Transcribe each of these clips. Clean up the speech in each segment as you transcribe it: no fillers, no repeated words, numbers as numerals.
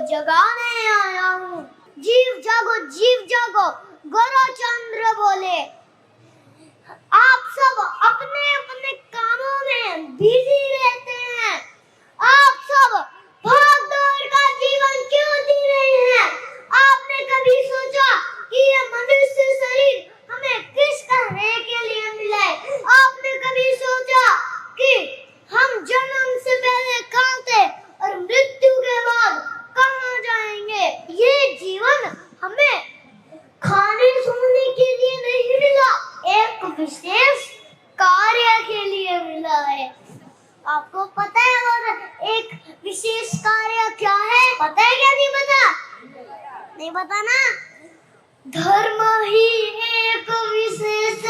जगाने आया हूँ। जीव जागो गौरवचंद्र बोले। आप सब अपने अपने कामों में बिजी रहते हैं। आप सब भाग दौड़ का जीवन क्यों जी रहे हैं? आपने कभी सोचा कि ये मनुष्य शरीर हमें किस करने के लिए मिला है? आपने कभी सोचा कि हम जन्म से पहले कहाँ थे और मृत्यु के बाद कहाँ जाएंगे? ये जीवन हमें खाने सोने के लिए नहीं मिला, एक विशेष कार्य के लिए मिला है। आपको पता है और एक विशेष कार्य क्या है? पता है क्या? नहीं पता? नहीं पता ना? धर्म ही एक विशेष,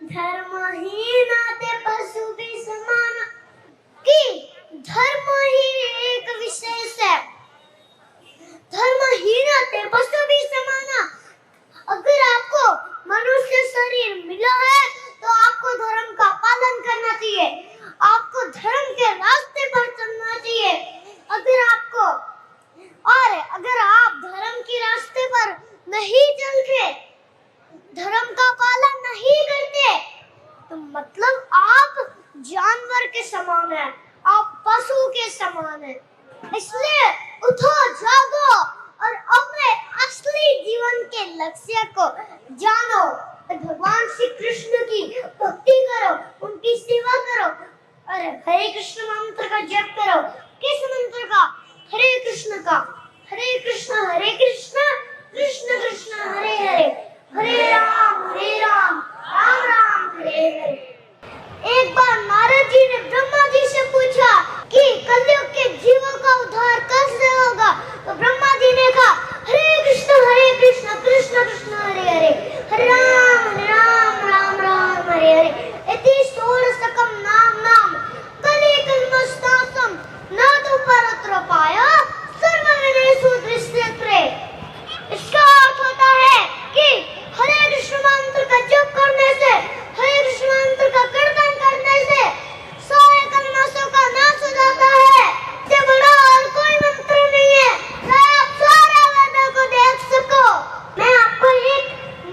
धर्महीन नाते पशु भी समान। कि धर्म ही एक विशेष है, धर्महीन नाते पशु भी समान। अगर आपको मनुष्य शरीर मिला है तो आपको धर्म का पालन करना चाहिए, आपको धर्म के रास्ते पर चलना चाहिए। अगर आप धर्म के रास्ते पर नहीं चल के धर्म का पालन नहीं करते तो मतलब आप जानवर के समान हैं, आप पशु के समान हैं। इसलिए उठो, जागो और अपने असली जीवन के लक्ष्य को जानो। भगवान श्री कृष्ण की भक्ति करो, उनकी सेवा करो और हरे कृष्ण मंत्र का जप करो। किस मंत्र का? हरे कृष्ण का। हरे कृष्ण कृष्ण कृष्ण हरे हरे, हरे राम राम राम हरे हरे। एक बार नारद जी ने ब्रह्मा जी से पूछा कि कलयुग के जीवों का उद्धार कैसे होगा? तो ब्रह्मा जी ने कहा हरे कृष्ण कृष्ण कृष्ण हरे हरे, हरे राम राम हरे हरे। इति षोडशकं नाम कलि कल्मषनाशं न तो परत्र पाया सर्वविनेषु दृश्यते। इसका अर्थ होता है कि हरे कृष्ण मंत्र का जप करने से, हरे कृष्ण मंत्र का कीर्तन करने से सारे कल्मषों का नाश हो जाता है। इससे बड़ा और कोई मंत्र नहीं है, आप सारे वेदों को देख सको। मैं आपको एक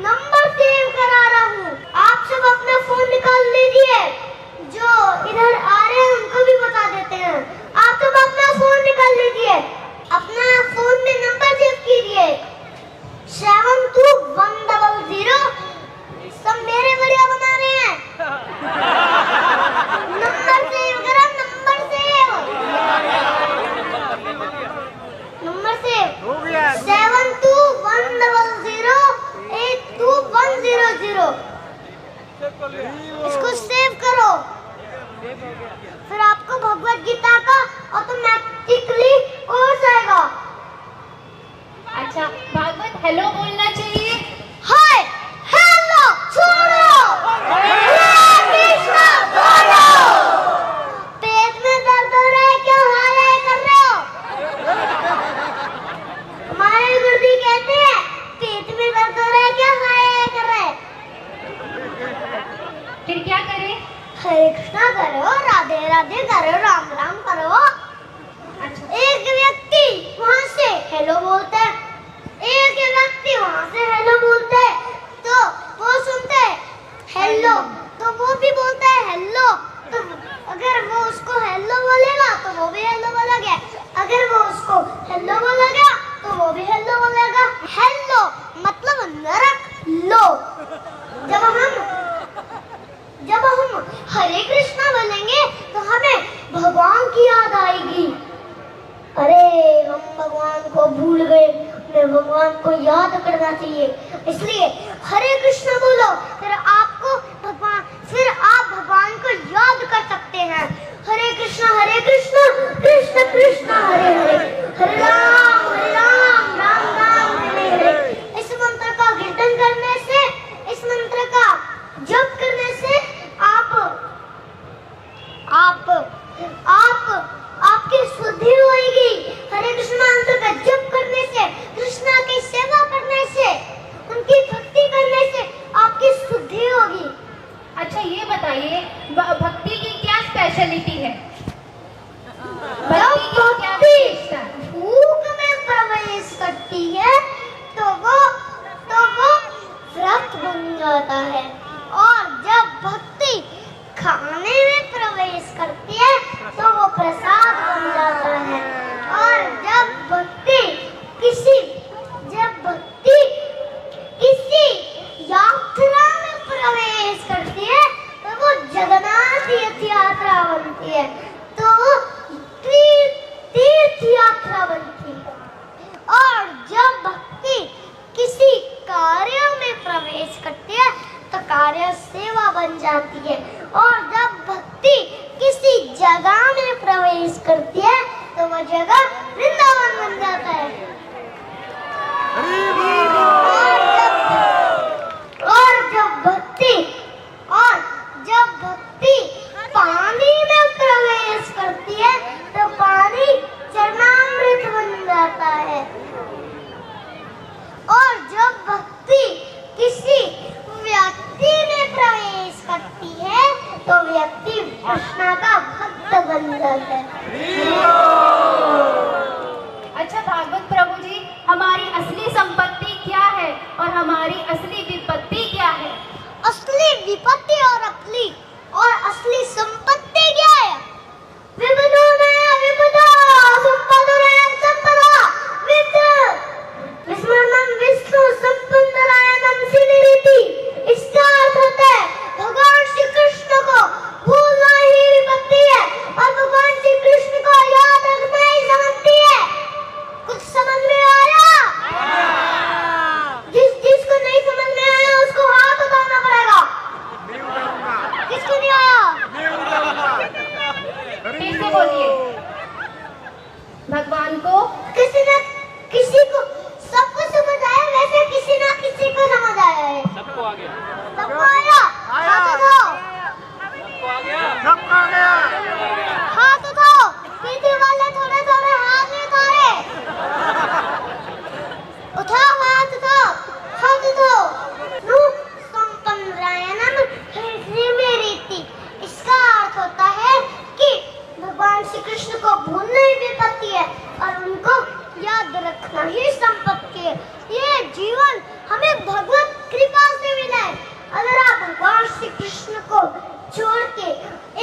नंबर सेव करा रहा हूँ, आप सब अपना फोन निकाल लीजिए। जो इधर आ रहे हैं उनको भी बता देते हैं। आप सब अपना फोन निकाल लीजिए, अपना फोन में नंबर सेव कीजिए 7210। सब मेरे बढ़िया बना रहे हैं। नंबर सेव करो, नंबर सेव हो गया। 7210821000। इसको सेव करो, फिर आपको भगवत गीता का ऑटोमेटिकली कोर्स आएगा। अच्छा, भागवत हेलो बोलना चाहिए। हाय हेलो छोड़ो, कृष्ण बोलो। पेट में दर्द हो रहा है, क्यों हाय कर रहे हो? हमारे गुरुजी कहते हैं पेट में दर्द हो रहा है, क्या हाय कर रहे हैं? फिर क्या करें? हरे कृष्णा करो, राधे राधे करो, राम राम करो। एक व्यक्ति वहाँ से हेलो बोलता है, एक व्यक्ति वहाँ से हेलो बोलता है, तो वो सुनते हैं हेलो तो वो भी बोलता है हेलो। तो अगर वो उसको हेलो बोलेगा तो वो भी हेलो बोलेगा, अगर वो उसको हेलो बोलेगा तो वो भी हेलो बोलेगा। हेलो मतलब नरक लो। जब हम हरे कृष्णा बोलेंगे तो हमें भगवान की याद आएगी। अरे हम भगवान को भूल गए, हमें भगवान को याद करना चाहिए। इसलिए हरे कृष्ण बोलो, फिर आप भगवान को याद कर सकते हैं। हरे कृष्ण कृष्ण कृष्ण हरे हरे, हरे राम राम राम हरे हरे। इस मंत्र का कीर्तन करने से, इस मंत्र का जप करने से आपकी शुद्धि होगी। हरे कृष्ण मंत्र का जप करने से, कृष्णा की सेवा करने से, उनकी भक्ति करने से आपकी शुद्धि होगी। अच्छा, ये बताइए भक्ति की क्या स्पेशलिटी है? विपत्ति और असली संपत्ति क्या है? विबुधो नया विबुधो संपदो नया संपदा विद विस्मरणम विष्णु संपन्नरायणम सिलिरिति। इसका अर्थ होता है भगवान श्री कृष्ण को भूलना ही विपत्ति है और भगवान श्री कृष्ण को याद रखना ही संपत्ति है। कुछ समझ में आया? जिसको नहीं समझ में आया उसको हाथ उठाना पड़ेगा। किसको नहीं आया? फिर से बोलिए। भगवान को किसी को सबको समझ आया, वैसे किसी ना किसी को समझ आया है। सबको आ गया। सबको आया? हाथ उठाओ। सबको आ गया। सबको आ गया। हाथ उठाओ। पीछे वाले थोड़े थोड़े हाथ नहीं उठाए। उठाओ हाथ उठाओ। हाथ उठाओ। संपन्नरायणम सिलिरिति। इसका अर्थ होता है कि भगवान श्री कृष्ण को भूलना ही विपत्ति है और उनको याद रखना ही संपत्ति है। ये जीवन हमें भगवत कृपा से मिला है। अगर आप भगवान श्री कृष्ण को छोड़ के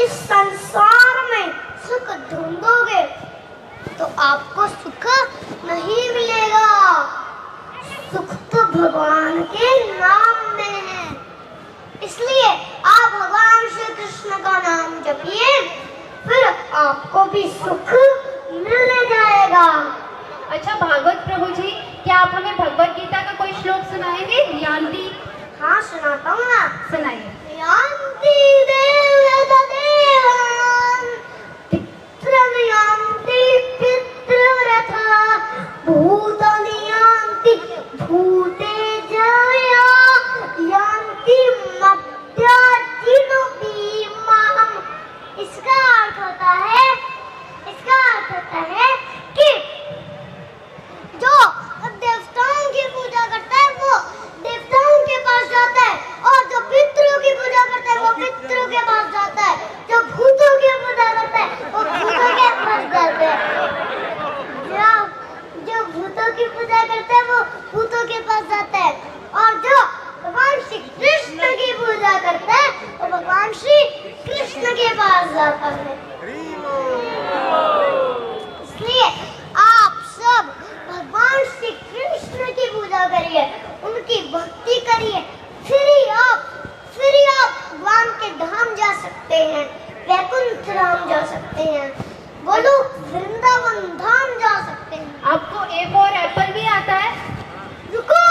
इस संसार में सुख ढूंढोगे तो आपको सुख नहीं मिलेगा। सुख तो भगवान के नाम में है। इसलिए आप भगवान श्री कृष्ण का नाम जपिए, फिर आपको भी सुख मिल जाएगा। अच्छा भागवत प्रभु जी, क्या आप हमें भगवत गीता का कोई श्लोक सुनाएंगे? यान्ति। हाँ सुनाता हूँ ना। सुनाइए। यान्ति देवदेवान् पितरं यान्ति पितृव्रता भूतानि यान्ति भूतेजया यान्ति मद्याजिनोऽपि माम्। इसका अर्थ होता है कि जो देवताओं की पूजा करता है वो देवताओं के पास जाता है और जो पितरों की पूजा करता है वो पितरों के पास जाता है। जो भूतों की पूजा करता है वो भूतों के पास जाता है। जो भूतों की पूजा करता है वो भूतों के पास जाता है और जो भगवान श्री कृष्ण की पूजा करता है वो भगवान श्री कृष्ण के पास जाता है। इसलिए आप सब भगवान श्री कृष्ण की पूजा करिए, उनकी भक्ति करिए, फिर ही आप भगवान के धाम जा सकते हैं, वैकुंठ धाम जा सकते हैं, बोलो वृंदावन धाम जा सकते हैं। आपको ए फॉर एप्पल भी आता है? रुको,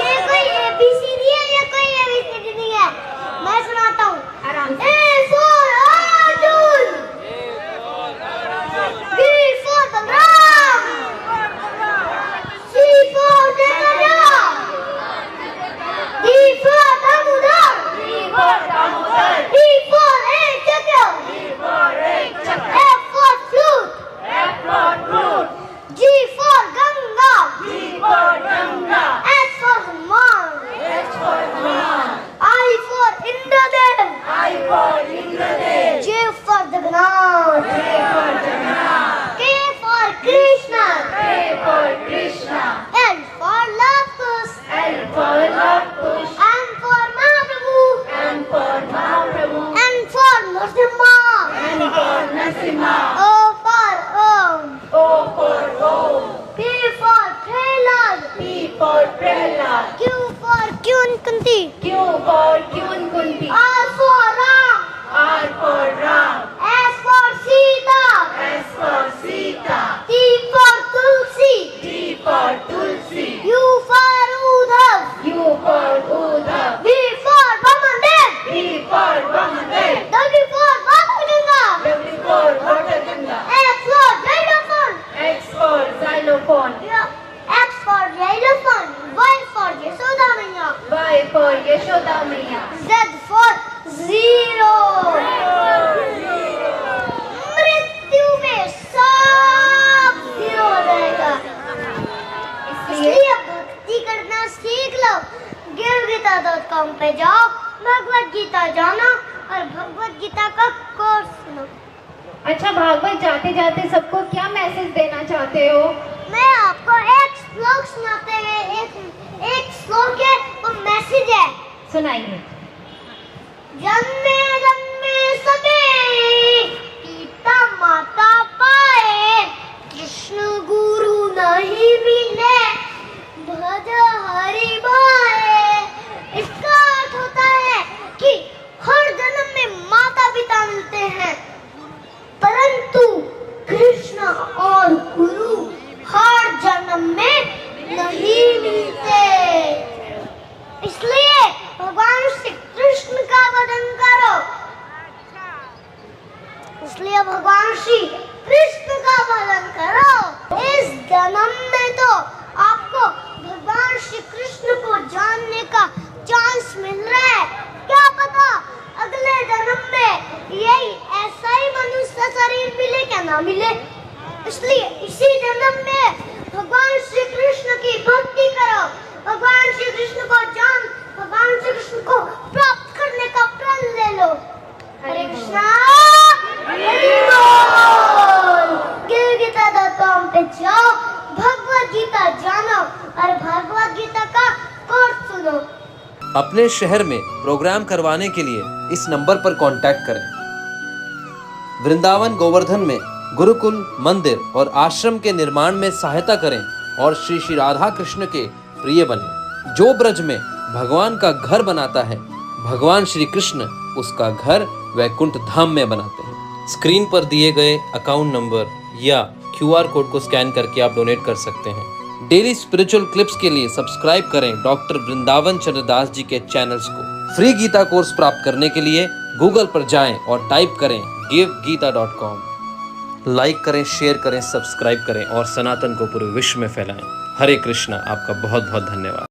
ये कोई एबीसीडी है या कोई एबीसीडी नहीं है? मैं सुनाता हूँ। आराम से। A for Arjun, B for Balram, C for Janaya, D for Damodar, E for Ekchakya, F for flute, G for Ganga, H for Hanuman, I for Indradev, J for Jagannath, K for Krishna, L for Love Kush, M for Mahaprabhu, N for Narasimha, O for Om, P for Prahlad, Q for Kunti, R for Ram, S for Sita, T for Tulsi, U for Udhav, V for Vamandev, W for Vamandev, X for Xylophone, X for Xylophone, Y for Yashoda Maiya, Z for Zero। मृत्यु में सब zero हो जाएगा। इसलिए भक्ति करना सीख लो। GiveGita.com पे जाओ, भगवत गीता जानो और भगवत गीता का कोर्स सुनो। अच्छा भागवत जाते जाते सबको क्या मैसेज देना चाहते हो? मैं आपको एक श्लोक सुनाते हुए एक श्लोक है वो मैसेज है। सुनाइए। जन्मे जन्मे सबे पिता माता पाए, कृष्ण गुरु नहीं मिले भज हरि भाए। इसका अर्थ होता है कि हर जन्म में माता पिता मिलते हैं, परंतु कृष्ण और गुरु हर जन्म में नहीं मिलते। इसलिए भगवान श्री कृष्ण का भजन करो, इसलिए भगवान श्री कृष्ण का भजन करो। इस जन्म में तो आपको भगवान श्री कृष्ण को जानने का चांस मिल रहा है, क्या पता अगले जन्म में यही ऐसा ही मनुष्य शरीर मिले क्या ना मिले। इसलिए इसी जन्म में भगवान श्री कृष्ण की भक्ति करो, भगवान श्री कृष्ण को जान, भगवान श्री कृष्ण को प्राप्त करने का प्रण ले लो। हरे कृष्णा, हरि बोल। गीता.com पे जाओ, भगवत गीता जानो और भगवत गीता का कोर्स सुनो। अपने शहर में प्रोग्राम करवाने के लिए इस नंबर पर कांटेक्ट करें। वृंदावन गोवर्धन में गुरुकुल, मंदिर और आश्रम के निर्माण में सहायता करें और श्री श्री राधा कृष्ण के प्रिय बने। जो ब्रज में भगवान का घर बनाता है, भगवान श्री कृष्ण उसका घर वैकुंठ धाम में बनाते हैं। स्क्रीन पर दिए गए अकाउंट नंबर या QR कोड को स्कैन करके आप डोनेट कर सकते हैं। डेली स्पिरिचुअल क्लिप्स के लिए सब्सक्राइब करें डॉक्टर वृंदावन चंद्रदास जी के चैनल्स को। फ्री गीता कोर्स प्राप्त करने के लिए गूगल पर जाएं और टाइप करें givegita.com। लाइक करें, शेयर करें, सब्सक्राइब करें और सनातन को पूरे विश्व में फैलाएं। हरे कृष्णा। आपका बहुत बहुत धन्यवाद।